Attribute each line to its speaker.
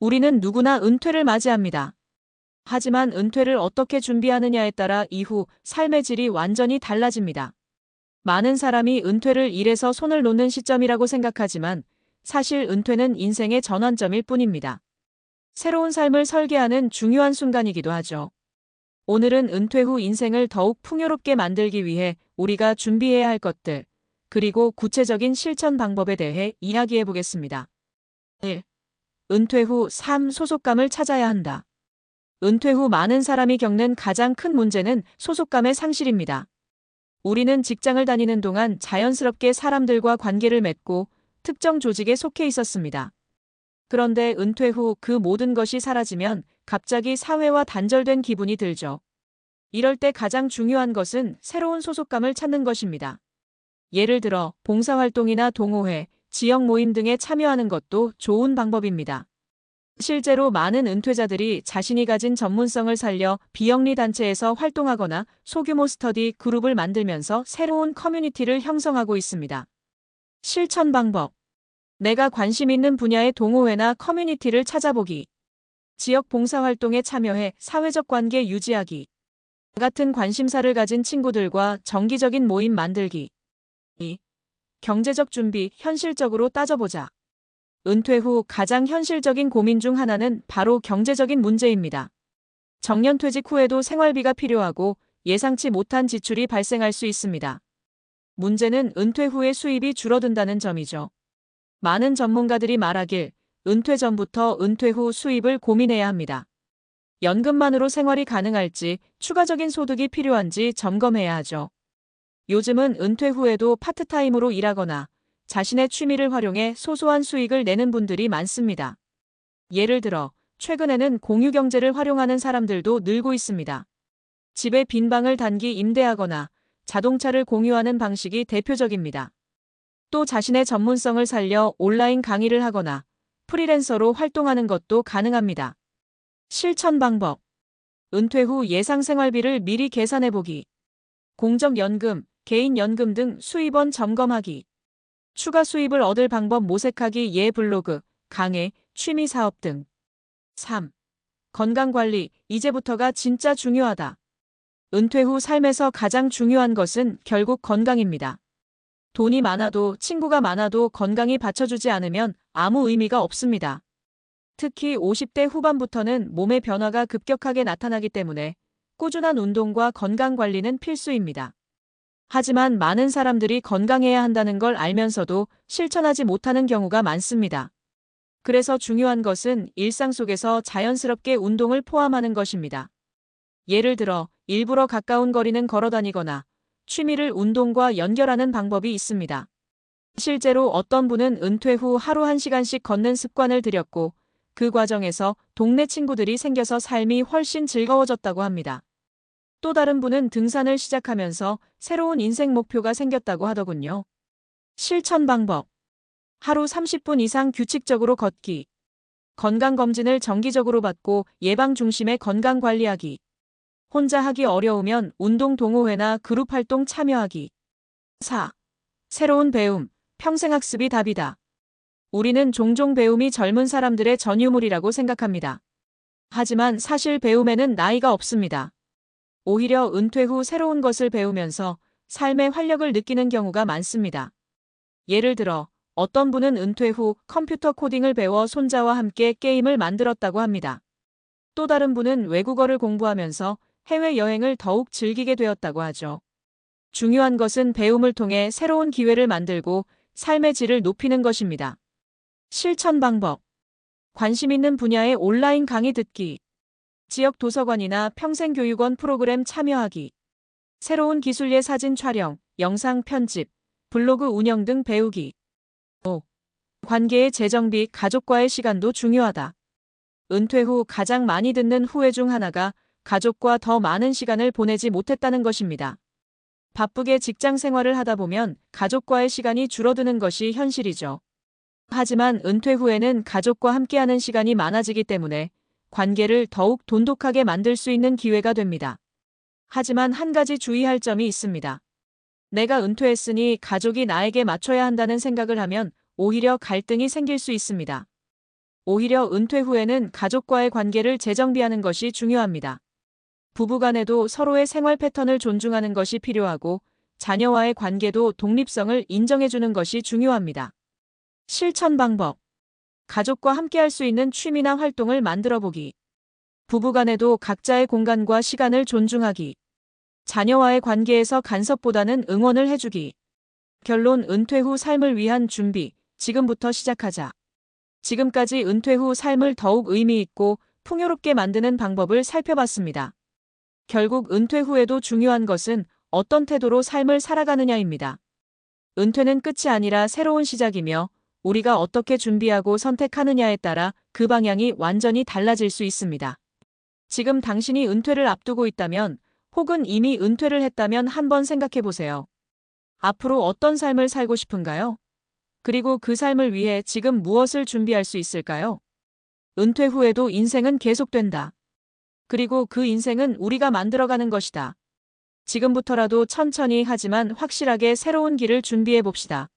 Speaker 1: 우리는 누구나 은퇴를 맞이합니다. 하지만 은퇴를 어떻게 준비하느냐에 따라 이후 삶의 질이 완전히 달라집니다. 많은 사람이 은퇴를 일에서 손을 놓는 시점이라고 생각하지만 사실 은퇴는 인생의 전환점일 뿐입니다. 새로운 삶을 설계하는 중요한 순간이기도 하죠. 오늘은 은퇴 후 인생을 더욱 풍요롭게 만들기 위해 우리가 준비해야 할 것들, 그리고 구체적인 실천 방법에 대해 이야기해 보겠습니다. 1. 은퇴 후 삶 소속감을 찾아야 한다. 은퇴 후 많은 사람이 겪는 가장 큰 문제는 소속감의 상실입니다. 우리는 직장을 다니는 동안 자연스럽게 사람들과 관계를 맺고 특정 조직에 속해 있었습니다. 그런데 은퇴 후 그 모든 것이 사라지면 갑자기 사회와 단절된 기분이 들죠. 이럴 때 가장 중요한 것은 새로운 소속감을 찾는 것입니다. 예를 들어 봉사활동이나 동호회, 지역 모임 등에 참여하는 것도 좋은 방법입니다. 실제로 많은 은퇴자들이 자신이 가진 전문성을 살려 비영리 단체에서 활동하거나 소규모 스터디 그룹을 만들면서 새로운 커뮤니티를 형성하고 있습니다. 실천 방법. 내가 관심 있는 분야의 동호회나 커뮤니티를 찾아보기. 지역 봉사활동에 참여해 사회적 관계 유지하기. 같은 관심사를 가진 친구들과 정기적인 모임 만들기. 2. 경제적 준비, 현실적으로 따져보자. 은퇴 후 가장 현실적인 고민 중 하나는 바로 경제적인 문제입니다. 정년퇴직 후에도 생활비가 필요하고 예상치 못한 지출이 발생할 수 있습니다. 문제는 은퇴 후에 수입이 줄어든다는 점이죠. 많은 전문가들이 말하길 은퇴 전부터 은퇴 후 수입을 고민해야 합니다. 연금만으로 생활이 가능할지, 추가적인 소득이 필요한지 점검해야 하죠. 요즘은 은퇴 후에도 파트타임으로 일하거나 자신의 취미를 활용해 소소한 수익을 내는 분들이 많습니다. 예를 들어 최근에는 공유경제를 활용하는 사람들도 늘고 있습니다. 집에 빈 방을 단기 임대하거나 자동차를 공유하는 방식이 대표적입니다. 또 자신의 전문성을 살려 온라인 강의를 하거나 프리랜서로 활동하는 것도 가능합니다. 실천 방법. 은퇴 후 예상 생활비를 미리 계산해보기. 공적연금, 개인연금 등 수입원 점검하기. 추가 수입을 얻을 방법 모색하기 예 블로그, 강의, 취미 사업 등. 3. 건강관리, 이제부터가 진짜 중요하다. 은퇴 후 삶에서 가장 중요한 것은 결국 건강입니다. 돈이 많아도 친구가 많아도 건강이 받쳐주지 않으면 아무 의미가 없습니다. 특히 50대 후반부터는 몸의 변화가 급격하게 나타나기 때문에 꾸준한 운동과 건강관리는 필수입니다. 하지만 많은 사람들이 건강해야 한다는 걸 알면서도 실천하지 못하는 경우가 많습니다. 그래서 중요한 것은 일상 속에서 자연스럽게 운동을 포함하는 것입니다. 예를 들어 일부러 가까운 거리는 걸어 다니거나 취미를 운동과 연결하는 방법이 있습니다. 실제로 어떤 분은 은퇴 후 하루 1시간씩 걷는 습관을 들였고 그 과정에서 동네 친구들이 생겨서 삶이 훨씬 즐거워졌다고 합니다. 또 다른 분은 등산을 시작하면서 새로운 인생 목표가 생겼다고 하더군요. 실천 방법. 하루 30분 이상 규칙적으로 걷기. 건강검진을 정기적으로 받고 예방 중심의 건강관리하기. 혼자 하기 어려우면 운동 동호회나 그룹 활동 참여하기. 4. 새로운 배움, 평생학습이 답이다. 우리는 종종 배움이 젊은 사람들의 전유물이라고 생각합니다. 하지만 사실 배움에는 나이가 없습니다. 오히려 은퇴 후 새로운 것을 배우면서 삶의 활력을 느끼는 경우가 많습니다. 예를 들어 어떤 분은 은퇴 후 컴퓨터 코딩을 배워 손자와 함께 게임을 만들었다고 합니다. 또 다른 분은 외국어를 공부하면서 해외여행을 더욱 즐기게 되었다고 하죠. 중요한 것은 배움을 통해 새로운 기회를 만들고 삶의 질을 높이는 것입니다. 실천 방법. 관심 있는 분야의 온라인 강의 듣기. 지역 도서관이나 평생교육원 프로그램 참여하기. 새로운 기술의 사진 촬영, 영상 편집, 블로그 운영 등 배우기. 5. 관계의 재정비, 가족과의 시간도 중요하다. 은퇴 후 가장 많이 듣는 후회 중 하나가 가족과 더 많은 시간을 보내지 못했다는 것입니다. 바쁘게 직장 생활을 하다 보면 가족과의 시간이 줄어드는 것이 현실이죠. 하지만 은퇴 후에는 가족과 함께하는 시간이 많아지기 때문에 관계를 더욱 돈독하게 만들 수 있는 기회가 됩니다. 하지만 한 가지 주의할 점이 있습니다. 내가 은퇴했으니 가족이 나에게 맞춰야 한다는 생각을 하면 오히려 갈등이 생길 수 있습니다. 오히려 은퇴 후에는 가족과의 관계를 재정비하는 것이 중요합니다. 부부간에도 서로의 생활 패턴을 존중하는 것이 필요하고 자녀와의 관계도 독립성을 인정해주는 것이 중요합니다. 실천 방법. 가족과 함께할 수 있는 취미나 활동을 만들어 보기. 부부간에도 각자의 공간과 시간을 존중하기. 자녀와의 관계에서 간섭보다는 응원을 해주기. 결론 은퇴 후 삶을 위한 준비. 지금부터 시작하자. 지금까지 은퇴 후 삶을 더욱 의미 있고 풍요롭게 만드는 방법을 살펴봤습니다. 결국 은퇴 후에도 중요한 것은 어떤 태도로 삶을 살아가느냐입니다. 은퇴는 끝이 아니라 새로운 시작이며 우리가 어떻게 준비하고 선택하느냐에 따라 그 방향이 완전히 달라질 수 있습니다. 지금 당신이 은퇴를 앞두고 있다면 혹은 이미 은퇴를 했다면 한번 생각해 보세요. 앞으로 어떤 삶을 살고 싶은가요? 그리고 그 삶을 위해 지금 무엇을 준비할 수 있을까요? 은퇴 후에도 인생은 계속된다. 그리고 그 인생은 우리가 만들어가는 것이다. 지금부터라도 천천히 하지만 확실하게 새로운 길을 준비해 봅시다.